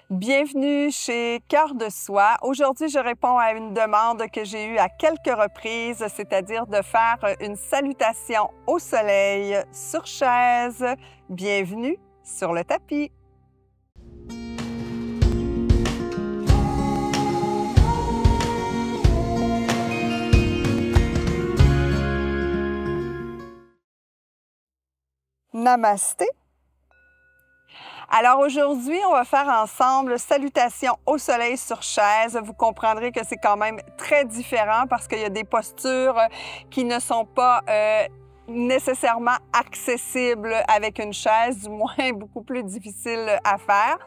Bienvenue chez Cœur de Soi. Aujourd'hui, je réponds à une demande que j'ai eue à quelques reprises, c'est-à-dire de faire une salutation au soleil sur chaise. Bienvenue sur le tapis. Namasté. Alors aujourd'hui, on va faire ensemble salutation au soleil sur chaise. Vous comprendrez que c'est quand même très différent parce qu'il y a des postures qui ne sont pas nécessairement accessibles avec une chaise, du moins beaucoup plus difficiles à faire.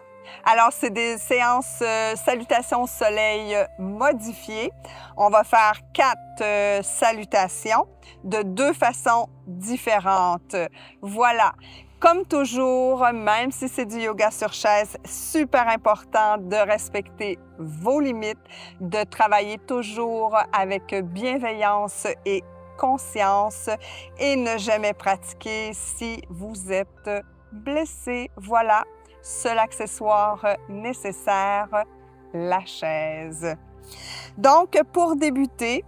Alors, c'est des séances salutations au soleil modifiées. On va faire 4 salutations de 2 façons différentes. Voilà. Comme toujours, même si c'est du yoga sur chaise, super important de respecter vos limites, de travailler toujours avec bienveillance et conscience et ne jamais pratiquer si vous êtes blessé. Voilà, seul accessoire nécessaire, la chaise. Donc, pour débuter,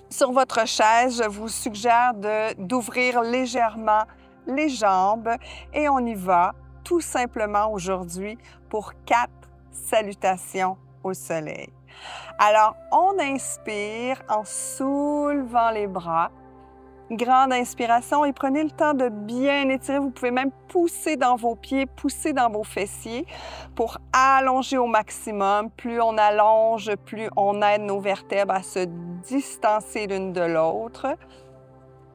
sur votre chaise, je vous suggère d'ouvrir légèrement les jambes et on y va tout simplement aujourd'hui pour 4 salutations au soleil. Alors, on inspire en soulevant les bras. Grande inspiration et prenez le temps de bien étirer. Vous pouvez même pousser dans vos pieds, pousser dans vos fessiers pour allonger au maximum. Plus on allonge, plus on aide nos vertèbres à se distancer l'une de l'autre.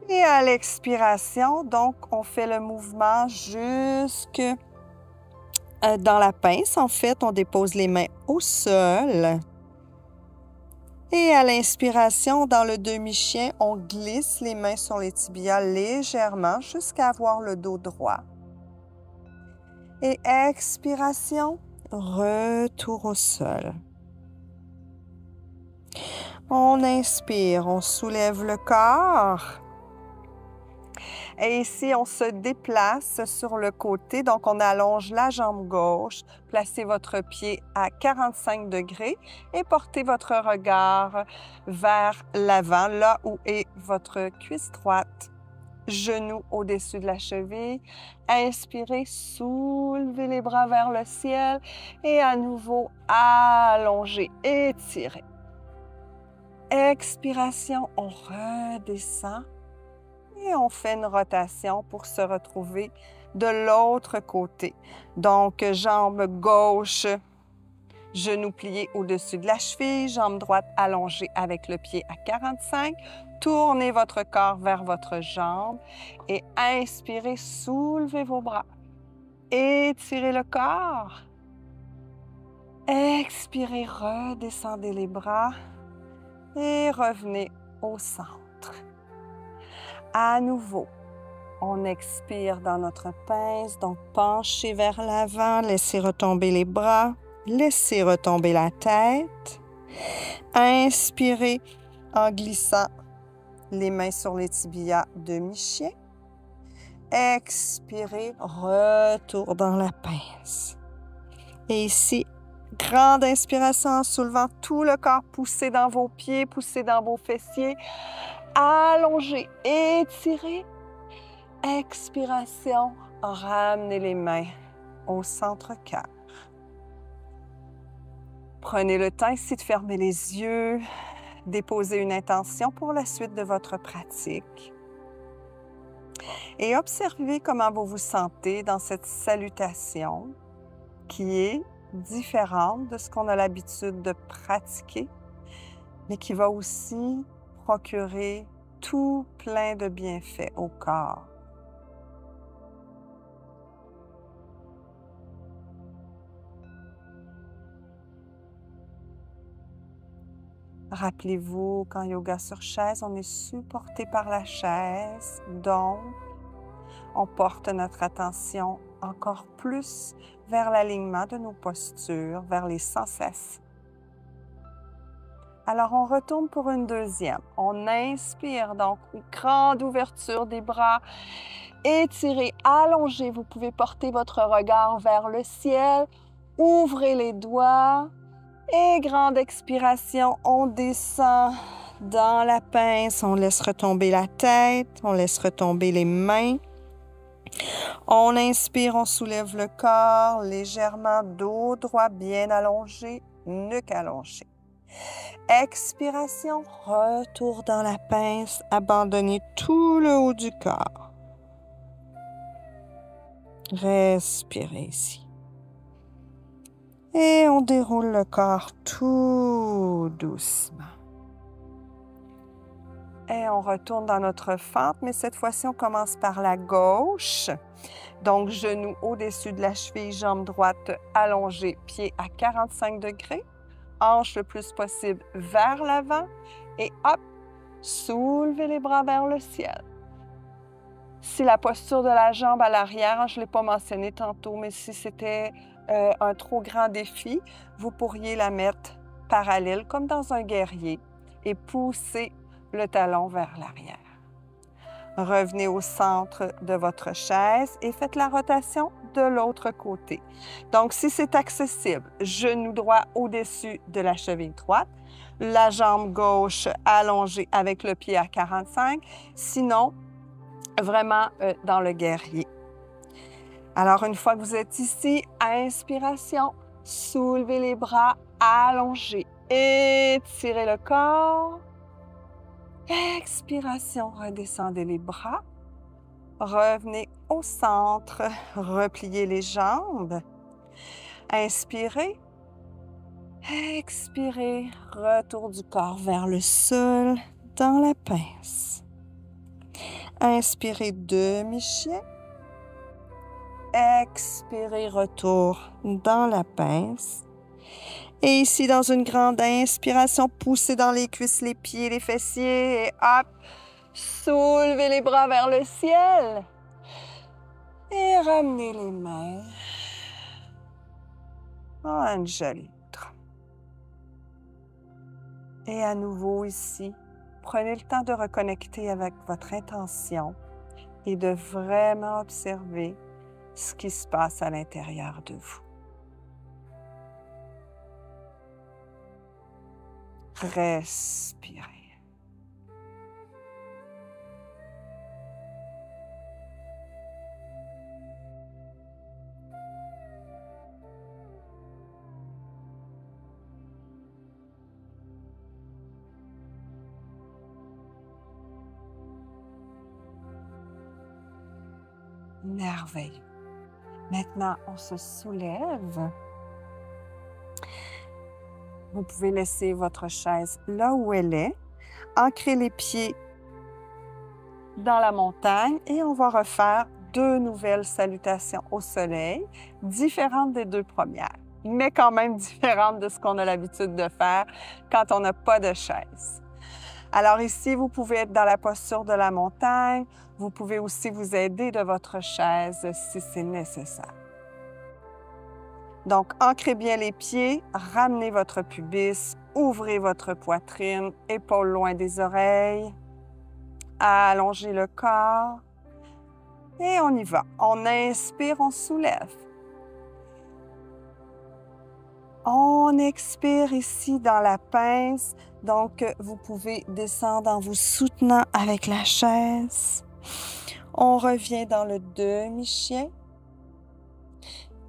Et à l'expiration, donc, on fait le mouvement jusque dans la pince. En fait, on dépose les mains au sol. Et à l'inspiration, dans le demi-chien, on glisse les mains sur les tibias légèrement jusqu'à avoir le dos droit. Et expiration, retour au sol. On inspire, on soulève le corps. Et ici, on se déplace sur le côté, donc on allonge la jambe gauche, placez votre pied à 45 degrés et portez votre regard vers l'avant, là où est votre cuisse droite. Genou au-dessus de la cheville. Inspirez, soulevez les bras vers le ciel et à nouveau allongez, étirez. Expiration, on redescend. Et on fait une rotation pour se retrouver de l'autre côté. Donc, jambe gauche, genou plié au-dessus de la cheville, jambe droite allongée avec le pied à 45. Tournez votre corps vers votre jambe et inspirez, soulevez vos bras. Étirez le corps. Expirez, redescendez les bras et revenez au centre. À nouveau, on expire dans notre pince, donc penchez vers l'avant, laissez retomber les bras, laissez retomber la tête. Inspirez en glissant les mains sur les tibias demi-chien. Expirez, retour dans la pince. Et ici, grande inspiration en soulevant tout le corps, poussez dans vos pieds, poussez dans vos fessiers. Allongez, étirez. Expiration, ramenez les mains au centre-cœur. Prenez le temps ici de fermer les yeux, déposez une intention pour la suite de votre pratique. Et observez comment vous vous sentez dans cette salutation qui est différente de ce qu'on a l'habitude de pratiquer, mais qui va aussi procurer tout plein de bienfaits au corps. Rappelez-vous qu'en yoga sur chaise, on est supporté par la chaise, donc on porte notre attention encore plus vers l'alignement de nos postures, vers les sensations. Alors, on retourne pour une deuxième. On inspire, donc, une grande ouverture des bras. Étirez, allongez. Vous pouvez porter votre regard vers le ciel Ouvrez les doigts et grande expiration, on descend dans la pince, on laisse retomber la tête, on laisse retomber les mains. On inspire, on soulève le corps légèrement, dos droit bien allongé, nuque allongée. Expiration, retour dans la pince, abandonnez tout le haut du corps. Respirez ici. Et on déroule le corps tout doucement. Et on retourne dans notre fente, mais cette fois-ci, on commence par la gauche. Donc, genou au-dessus de la cheville, jambe droite allongée, pied à 45 degrés. Hanche le plus possible vers l'avant. Et hop, soulevez les bras vers le ciel. Si la posture de la jambe à l'arrière, je ne l'ai pas mentionné tantôt, mais si c'était un trop grand défi, vous pourriez la mettre parallèle, comme dans un guerrier, et pousser le talon vers l'arrière. Revenez au centre de votre chaise et faites la rotation de l'autre côté. Donc, si c'est accessible, genou droit au-dessus de la cheville droite, la jambe gauche allongée avec le pied à 45, sinon, vraiment dans le guerrier. Alors, une fois que vous êtes ici, inspiration, soulevez les bras, allongez, étirez le corps. Expiration, redescendez les bras. Revenez au centre, repliez les jambes. Inspirez. Expirez, retour du corps vers le sol dans la pince. Inspirez, demi-chien. Expirez, retour dans la pince. Et ici, dans une grande inspiration, poussez dans les cuisses, les pieds, les fessiers. Et hop, soulevez les bras vers le ciel. Et ramenez les mains. Angelitra. Et à nouveau ici, prenez le temps de reconnecter avec votre intention et de vraiment observer ce qui se passe à l'intérieur de vous. Respirez. Merveilleux. Maintenant, on se soulève. Vous pouvez laisser votre chaise là où elle est. Ancrez les pieds dans la montagne et on va refaire 2 nouvelles salutations au soleil, différentes des 2 premières, mais quand même différentes de ce qu'on a l'habitude de faire quand on n'a pas de chaise. Alors ici, vous pouvez être dans la posture de la montagne. Vous pouvez aussi vous aider de votre chaise si c'est nécessaire. Donc, ancrez bien les pieds, ramenez votre pubis, ouvrez votre poitrine, épaules loin des oreilles, allongez le corps et on y va. On inspire, on soulève. On expire ici dans la pince, donc vous pouvez descendre en vous soutenant avec la chaise. On revient dans le demi-chien.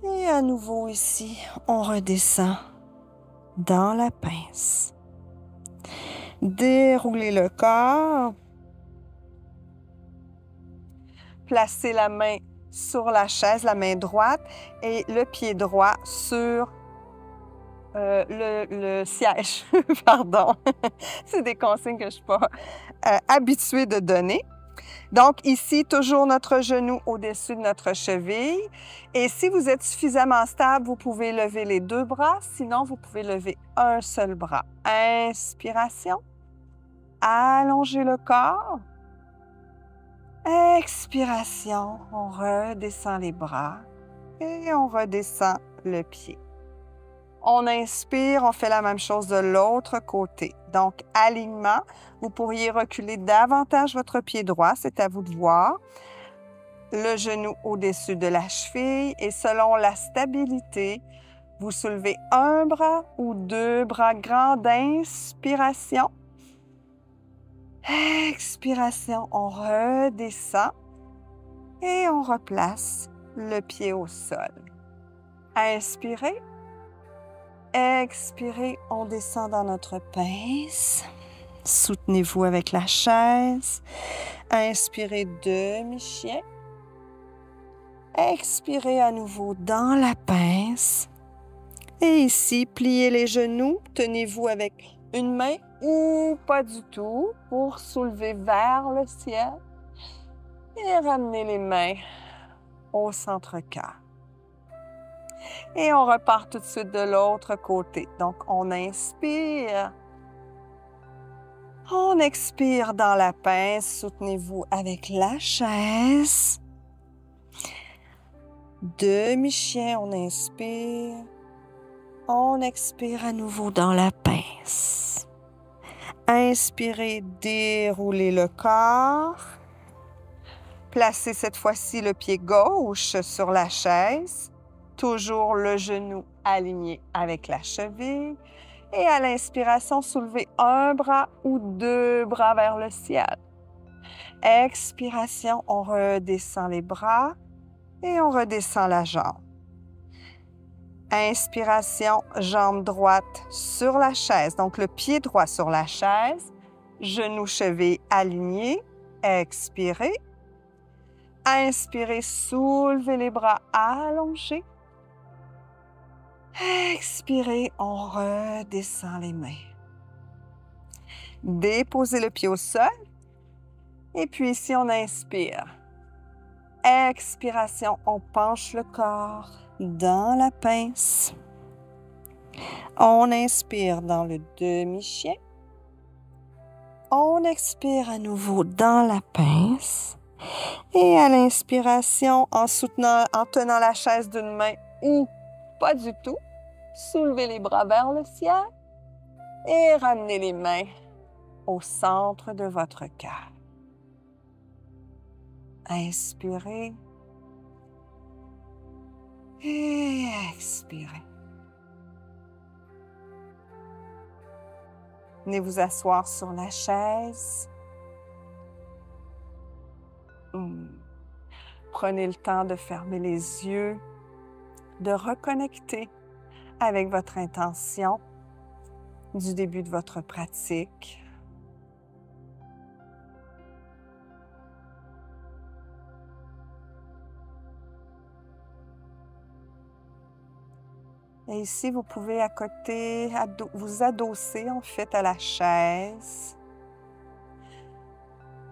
Et à nouveau ici, on redescend dans la pince. Déroulez le corps. Placez la main sur la chaise, la main droite, et le pied droit sur le siège. Pardon. C'est des consignes que je ne suis pas habituée de donner. Donc ici, toujours notre genou au-dessus de notre cheville. Et si vous êtes suffisamment stable, vous pouvez lever les 2 bras. Sinon, vous pouvez lever un seul bras. Inspiration. Allongez le corps. Expiration. On redescend les bras et on redescend le pied. On inspire, on fait la même chose de l'autre côté. Donc, alignement, vous pourriez reculer davantage votre pied droit, c'est à vous de voir. Le genou au-dessus de la cheville et selon la stabilité, Vous soulevez un bras ou deux bras grands d'inspiration. Expiration, on redescend et on replace le pied au sol. Inspirez. Expirez, on descend dans notre pince. Soutenez-vous avec la chaise. Inspirez, demi-chien. Expirez à nouveau dans la pince. Et ici, pliez les genoux. Tenez-vous avec une main ou pas du tout pour soulever vers le ciel. Et ramenez les mains au centre-cœur. Et on repart tout de suite de l'autre côté. Donc, on inspire. On expire dans la pince. Soutenez-vous avec la chaise. Demi-chien, on inspire. On expire à nouveau dans la pince. Inspirez, déroulez le corps. Placez cette fois-ci le pied gauche sur la chaise. Toujours le genou aligné avec la cheville. Et à l'inspiration, soulevez un bras ou deux bras vers le ciel. Expiration, on redescend les bras et on redescend la jambe. Inspiration, jambe droite sur la chaise. Donc, le pied droit sur la chaise. Genou, cheville alignés. Expirez. Inspirez, soulevez les bras allongés. Expirez, on redescend les mains. Déposez le pied au sol. Et puis ici, on inspire. Expiration, on penche le corps dans la pince. On inspire dans le demi-chien. On expire à nouveau dans la pince. Et à l'inspiration, en tenant la chaise d'une main ou pas du tout, soulevez les bras vers le ciel et ramenez les mains au centre de votre cœur. Inspirez et expirez. Venez vous asseoir sur la chaise. Prenez le temps de fermer les yeux, de reconnecter avec votre intention du début de votre pratique. Et ici, vous pouvez à côté vous adosser en fait à la chaise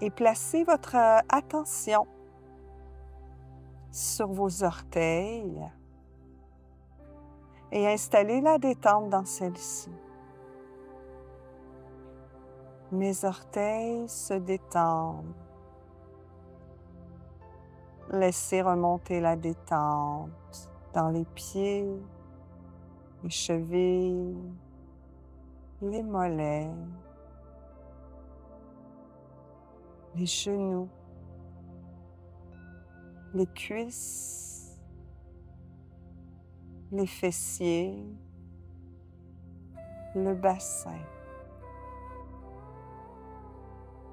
et placer votre attention sur vos orteils et installer la détente dans celle-ci. Mes orteils se détendent. Laissez remonter la détente dans les pieds, les chevilles, les mollets, les genoux, les cuisses, les fessiers, le bassin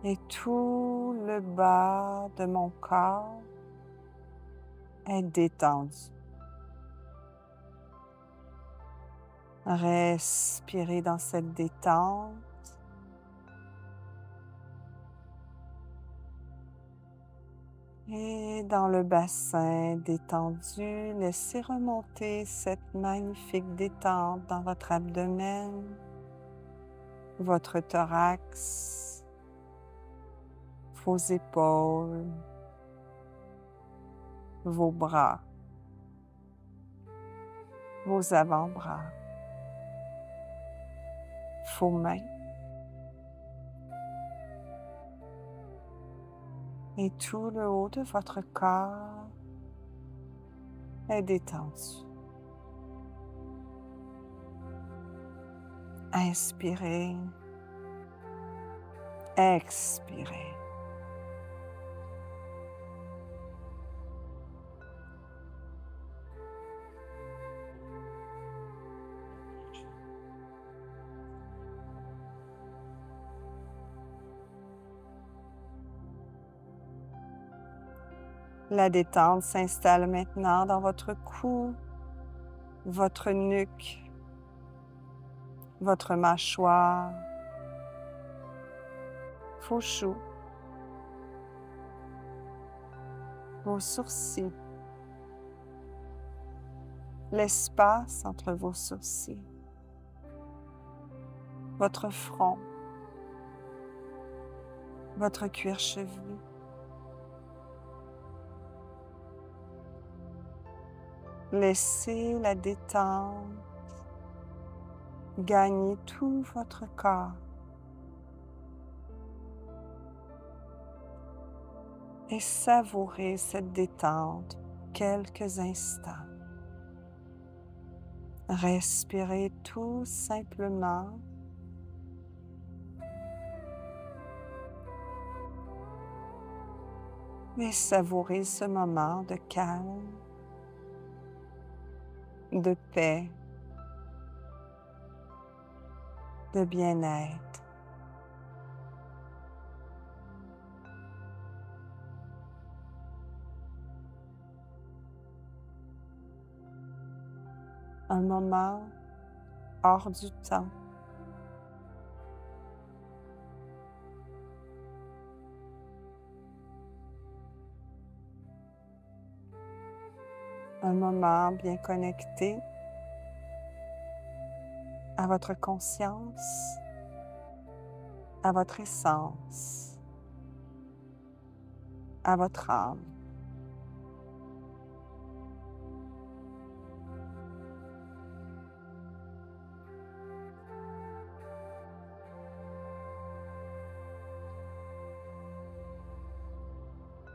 et tout le bas de mon corps est détendu. Respirez dans cette détente. Et dans le bassin détendu, laissez remonter cette magnifique détente dans votre abdomen, votre thorax, vos épaules, vos bras, vos avant-bras, vos mains. Et tout le haut de votre corps est détendu. Inspirez, expirez. La détente s'installe maintenant dans votre cou, votre nuque, votre mâchoire, vos joues, vos sourcils, l'espace entre vos sourcils, votre front, votre cuir chevelu. Laissez la détente gagner tout votre corps. Et savourez cette détente quelques instants. Respirez tout simplement. Et savourez ce moment de calme, de paix, de bien-être. Un moment hors du temps. Un moment bien connecté à votre conscience, à votre essence, à votre âme.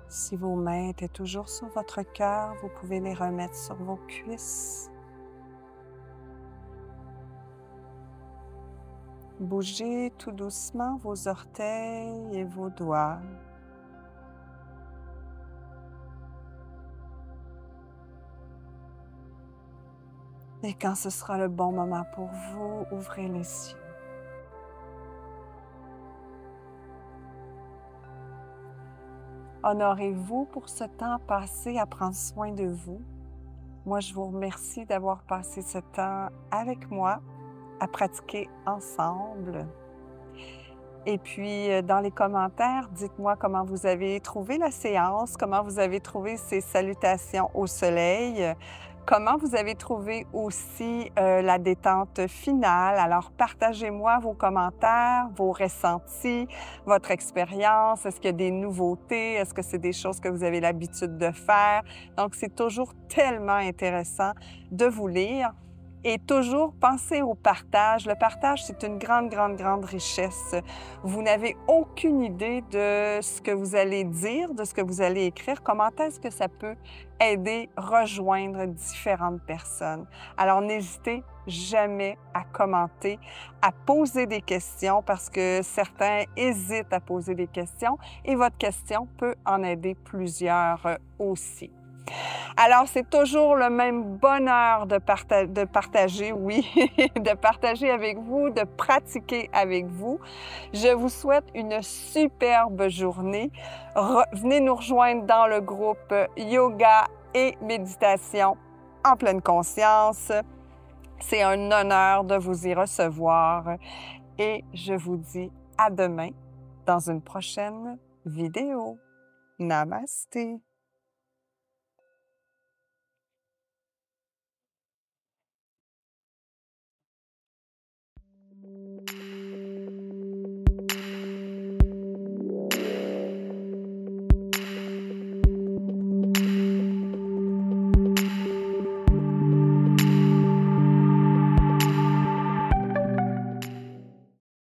Si vos mains étaient toujours sur votre cœur, vous pouvez les remettre sur vos cuisses. Bougez tout doucement vos orteils et vos doigts. Et quand ce sera le bon moment pour vous, ouvrez les yeux. Honorez-vous pour ce temps passé à prendre soin de vous. Moi, je vous remercie d'avoir passé ce temps avec moi, à pratiquer ensemble. Et puis, dans les commentaires, dites-moi comment vous avez trouvé la séance, comment vous avez trouvé ces salutations au soleil, comment vous avez trouvé aussi la détente finale. Alors, partagez-moi vos commentaires, vos ressentis, votre expérience. Est-ce qu'il y a des nouveautés? Est-ce que c'est des choses que vous avez l'habitude de faire? Donc, c'est toujours tellement intéressant de vous lire. Et toujours pensez au partage. Le partage, c'est une grande, grande, grande richesse. Vous n'avez aucune idée de ce que vous allez dire, de ce que vous allez écrire, comment est-ce que ça peut aider, rejoindre différentes personnes. Alors, n'hésitez jamais à commenter, à poser des questions parce que certains hésitent à poser des questions et votre question peut en aider plusieurs aussi. Alors, c'est toujours le même bonheur de partager, oui, de partager avec vous, de pratiquer avec vous. Je vous souhaite une superbe journée. Venez nous rejoindre dans le groupe Yoga et Méditation en pleine conscience. C'est un honneur de vous y recevoir et je vous dis à demain dans une prochaine vidéo. Namasté!